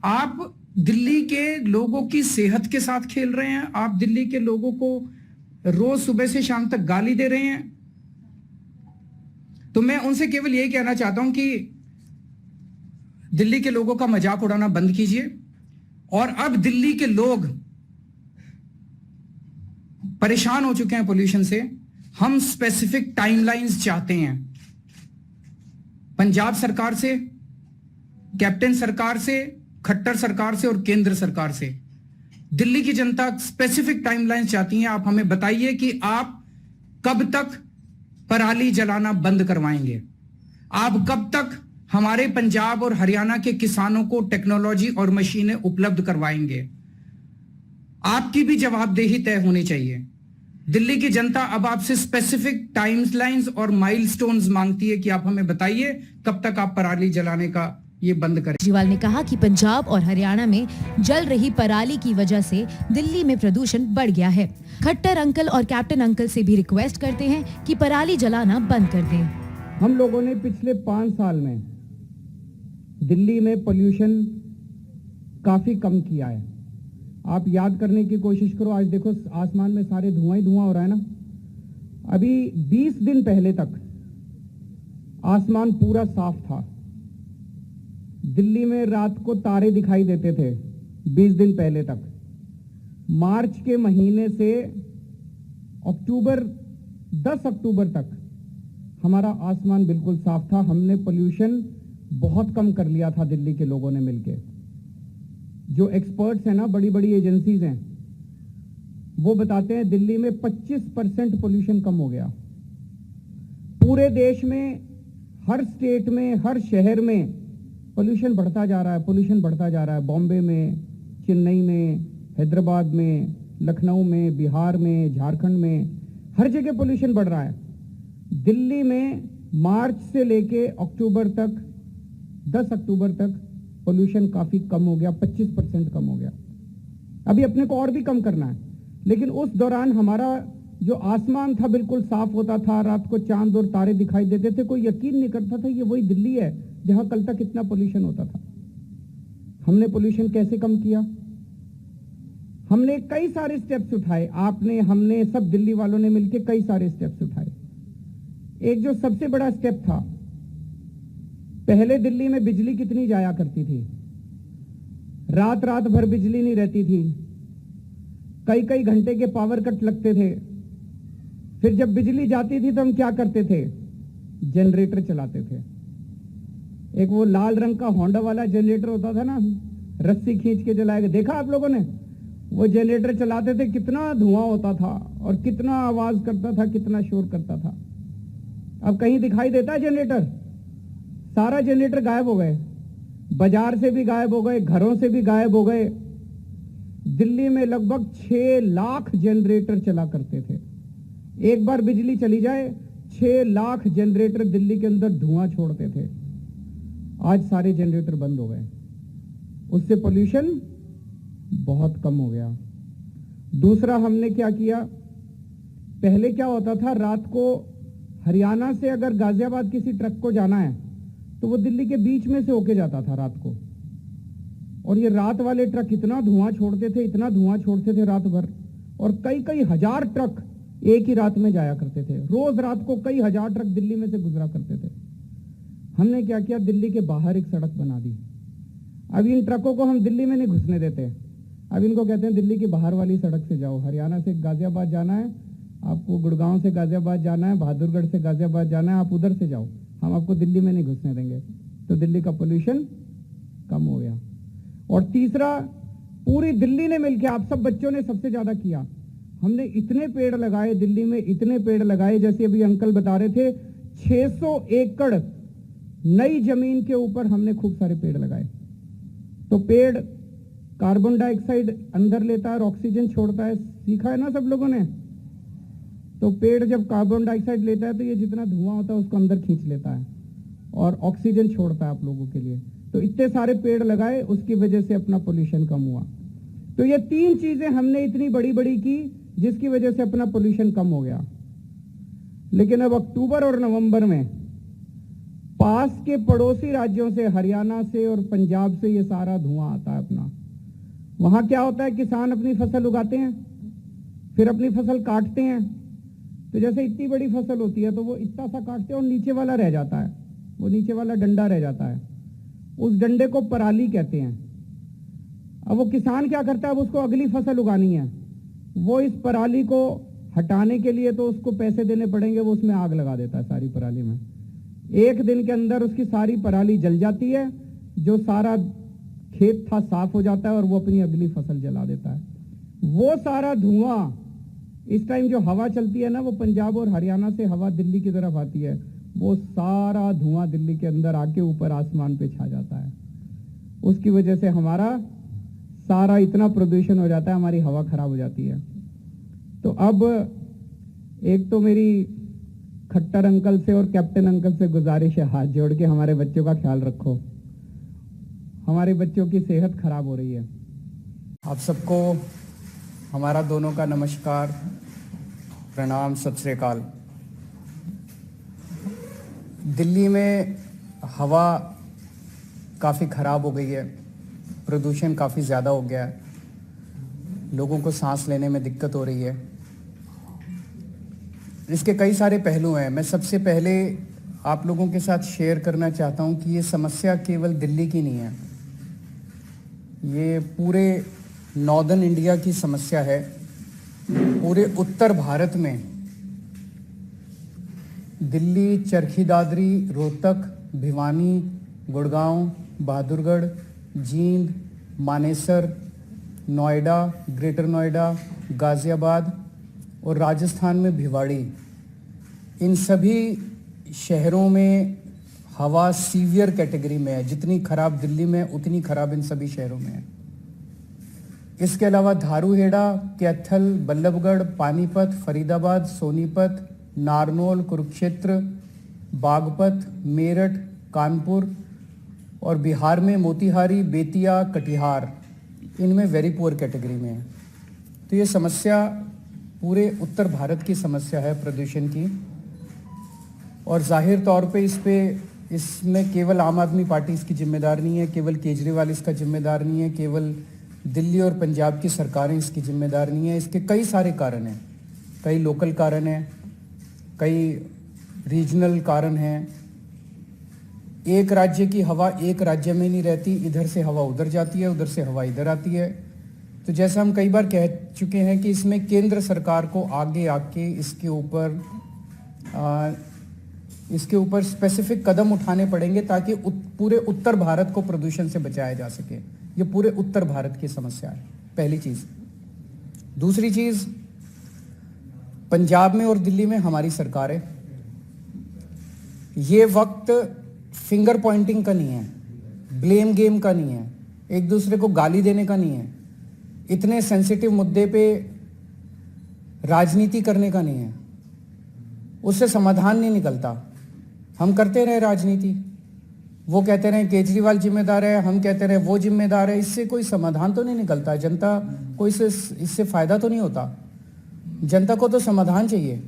आप दिल्ली के लोगों की सेहत के साथ खेल रहे हैं। आप दिल्ली के लोगों को रोज सुबह से शाम तक गाली दे रहे हैं। तो मैं उनसे केवल यही कहना चाहता हूं कि दिल्ली के लोगों का मजाक उड़ाना बंद कीजिए। और अब दिल्ली के लोग परेशान हो चुके हैं पोल्यूशन से। हम स्पेसिफिक टाइमलाइंस चाहते हैं पंजाब सरकार से, कैप्टन सरकार से, खट्टर सरकार से और केंद्र सरकार से। दिल्ली की जनता स्पेसिफिक टाइमलाइंस चाहती है। आप हमें बताइए कि आप कब तक पराली जलाना बंद करवाएंगे। आप कब तक हमारे पंजाब और हरियाणा के किसानों को टेक्नोलॉजी और मशीनें उपलब्ध करवाएंगे। आपकी भी जवाबदेही तय होनी चाहिए। दिल्ली की जनता अब आपसे स्पेसिफिक टाइमलाइंस और माइलस्टोन्स मांगती है कि आप हमें बताइए कब तक आप पराली जलाने का ये बंद करें। केजरीवाल ने कहा कि पंजाब और हरियाणा में जल रही पराली की वजह से दिल्ली में प्रदूषण बढ़ गया है। खट्टर अंकल और कैप्टन अंकल से भी रिक्वेस्ट करते हैं कि पराली जलाना बंद कर दें। हम लोगों ने पिछले 5 साल में दिल्ली में पोल्यूशन काफी कम किया है। आप याद करने की कोशिश करो, आज देखो आसमान में सारे धुआं ही धुआं हो रहा है ना। अभी 20 दिन पहले तक आसमान पूरा साफ था। दिल्ली में रात को तारे दिखाई देते थे 20 दिन पहले तक। मार्च के महीने से अक्टूबर 10 अक्टूबर तक हमारा आसमान बिल्कुल साफ था। हमने पोल्यूशन बहुत कम कर लिया था दिल्ली के लोगों ने मिलके। जो एक्सपर्ट्स हैं ना, बड़ी बड़ी एजेंसीज हैं, वो बताते हैं दिल्ली में 25% पोल्यूशन कम हो गया। पूरे देश में हर स्टेट में, हर शहर में पोल्यूशन बढ़ता जा रहा है, पोल्यूशन बढ़ता जा रहा है। बॉम्बे में, चेन्नई में, हैदराबाद में, लखनऊ में, बिहार में, झारखंड में, हर जगह पोल्यूशन बढ़ रहा है। दिल्ली में मार्च से लेके अक्टूबर तक, 10 अक्टूबर तक पोल्यूशन काफी कम हो गया, 25% कम हो गया। अभी अपने को और भी कम करना है, लेकिन उस दौरान हमारा जो आसमान था बिल्कुल साफ होता था। रात को चांद और तारे दिखाई देते थे। कोई यकीन नहीं करता था ये वही दिल्ली है जहां कल तक इतना पोल्यूशन होता था। हमने पोल्यूशन कैसे कम किया? हमने कई सारे स्टेप्स उठाए। आपने, हमने, सब दिल्ली वालों ने मिलकर कई सारे स्टेप्स उठाए। एक जो सबसे बड़ा स्टेप था, पहले दिल्ली में बिजली कितनी जाया करती थी। रात रात भर बिजली नहीं रहती थी। कई कई घंटे के पावर कट लगते थे। फिर जब बिजली जाती थी तो हम क्या करते थे? जनरेटर चलाते थे। एक वो लाल रंग का होंडा वाला जनरेटर होता था ना, रस्सी खींच के जलाएगा, देखा आप लोगों ने? वो जनरेटर चलाते थे, कितना धुआं होता था और कितना आवाज करता था, कितना शोर करता था। अब कहीं दिखाई देता है जनरेटर? सारा जनरेटर गायब हो गए। बाजार से भी गायब हो गए, घरों से भी गायब हो गए। दिल्ली में लगभग 6 लाख जनरेटर चला करते थे। एक बार बिजली चली जाए, 6 लाख जनरेटर दिल्ली के अंदर धुआं छोड़ते थे। आज सारे जनरेटर बंद हो गए। उससे पोल्यूशन बहुत कम हो गया। दूसरा हमने क्या किया, पहले क्या होता था, रात को हरियाणा से अगर गाजियाबाद किसी ट्रक को जाना है तो वो दिल्ली के बीच में से होके जाता था रात को। और ये रात वाले ट्रक इतना धुआं छोड़ते थे, इतना धुआं छोड़ते थे रात भर। और कई कई हजार ट्रक एक ही रात में जाया करते थे। रोज रात को कई हजार ट्रक दिल्ली में से गुजरा करते थे। हमने क्या किया, दिल्ली के बाहर एक सड़क बना दी। अब इन ट्रकों को हम दिल्ली में नहीं घुसने देते। अब इनको कहते हैं दिल्ली की बाहर वाली सड़क से जाओ। हरियाणा से गाजियाबाद जाना है आपको, गुड़गांव से गाजियाबाद जाना है, बहादुरगढ़ से गाजियाबाद जाना है, आप उधर से जाओ, हम आपको दिल्ली में नहीं घुसने देंगे। तो दिल्ली का पोल्यूशन कम हो गया। और तीसरा, पूरी दिल्ली ने मिलकर, आप सब बच्चों ने सबसे ज्यादा किया। हमने इतने पेड़ लगाए दिल्ली में, इतने पेड़ लगाए, जैसे अभी अंकल बता रहे थे, 600 एकड़ नई जमीन के ऊपर हमने खूब सारे पेड़ लगाए। तो पेड़ कार्बन डाइऑक्साइड अंदर लेता है और ऑक्सीजन छोड़ता है, सीखा है ना सब लोगों ने। तो पेड़ जब कार्बन डाइऑक्साइड लेता है तो ये जितना धुआं होता है उसको अंदर खींच लेता है और ऑक्सीजन छोड़ता है आप लोगों के लिए। तो इतने सारे पेड़ लगाए, उसकी वजह से अपना पोल्यूशन कम हुआ। तो ये 3 चीजें हमने इतनी बड़ी बड़ी की जिसकी वजह से अपना पोल्यूशन कम हो गया। लेकिन अब अक्टूबर और नवंबर में पास के पड़ोसी राज्यों से, हरियाणा से और पंजाब से ये सारा धुआं आता है अपना। वहां क्या होता है, किसान अपनी फसल उगाते हैं, फिर अपनी फसल काटते हैं। तो जैसे इतनी बड़ी फसल होती है तो वो इतना सा काटते हैं और नीचे वाला रह जाता है, वो नीचे वाला डंडा रह जाता है, उस डंडे को पराली कहते हैं। अब वो किसान क्या करता है, अब उसको अगली फसल उगानी है, वो इस पराली को हटाने के लिए तो उसको पैसे देने पड़ेंगे, वो उसमें आग लगा देता है सारी पराली में। एक दिन के अंदर उसकी सारी पराली जल जाती है, जो सारा खेत था साफ हो जाता है और वो अपनी अगली फसल जला देता है। वो सारा धुआं इस टाइम जो हवा चलती है ना, वो पंजाब और हरियाणा से हवा दिल्ली की तरफ आती है, वो सारा धुआं दिल्ली के अंदर आके ऊपर आसमान पे छा जाता है। उसकी वजह से हमारा सारा इतना प्रदूषण हो जाता है, हमारी हवा खराब हो जाती है। तो अब एक तो मेरी खट्टर अंकल से और कैप्टन अंकल से गुजारिश है, हाथ जोड़ के हमारे बच्चों का ख्याल रखो, हमारे बच्चों की सेहत खराब हो रही है। आप सबको हमारा दोनों का नमस्कार, प्रणाम, सत श्री अकाल। दिल्ली में हवा काफ़ी ख़राब हो गई है, प्रदूषण काफ़ी ज़्यादा हो गया है, लोगों को सांस लेने में दिक्कत हो रही है। इसके कई सारे पहलू हैं। मैं सबसे पहले आप लोगों के साथ शेयर करना चाहता हूं कि ये समस्या केवल दिल्ली की नहीं है, ये पूरे नॉर्दर्न इंडिया की समस्या है। पूरे उत्तर भारत में दिल्ली, चरखी दादरी, रोहतक, भिवानी, गुड़गांव, बहादुरगढ़, जींद, मानेसर, नोएडा, ग्रेटर नोएडा, गाज़ियाबाद और राजस्थान में भिवाड़ी, इन सभी शहरों में हवा सीवियर कैटेगरी में है। जितनी खराब दिल्ली में उतनी खराब इन सभी शहरों में है। इसके अलावा धारूहेड़ा, कैथल, बल्लभगढ़, पानीपत, फरीदाबाद, सोनीपत, नारनौल, कुरुक्षेत्र, बागपत, मेरठ, कानपुर और बिहार में मोतिहारी, बेतिया, कटिहार, इनमें वेरी पुअर कैटेगरी में है। तो ये समस्या पूरे उत्तर भारत की समस्या है प्रदूषण की, और जाहिर तौर पे इसमें केवल आम आदमी पार्टी इसकी जिम्मेदार नहीं है, केवल केजरीवाल इसका जिम्मेदार नहीं है, केवल दिल्ली और पंजाब की सरकारें इसकी जिम्मेदार नहीं है। इसके कई सारे कारण हैं, कई लोकल कारण हैं, कई रीजनल कारण हैं। एक राज्य की हवा एक राज्य में नहीं रहती, इधर से हवा उधर जाती है, उधर से हवा इधर आती है। तो जैसा हम कई बार कह चुके हैं कि इसमें केंद्र सरकार को आगे आके इसके ऊपर स्पेसिफिक कदम उठाने पड़ेंगे ताकि पूरे उत्तर भारत को प्रदूषण से बचाया जा सके। ये पूरे उत्तर भारत की समस्या है, पहली चीज़। दूसरी चीज़, पंजाब में और दिल्ली में हमारी सरकार है। ये वक्त फिंगर पॉइंटिंग का नहीं है, ब्लेम गेम का नहीं है, एक दूसरे को गाली देने का नहीं है, इतने सेंसिटिव मुद्दे पे राजनीति करने का नहीं है। उससे समाधान नहीं निकलता। हम करते रहे राजनीति, वो कहते रहे केजरीवाल जिम्मेदार है, हम कहते रहे वो जिम्मेदार है, इससे कोई समाधान तो नहीं निकलता। जनता को इससे फायदा तो नहीं होता। जनता को तो समाधान चाहिए।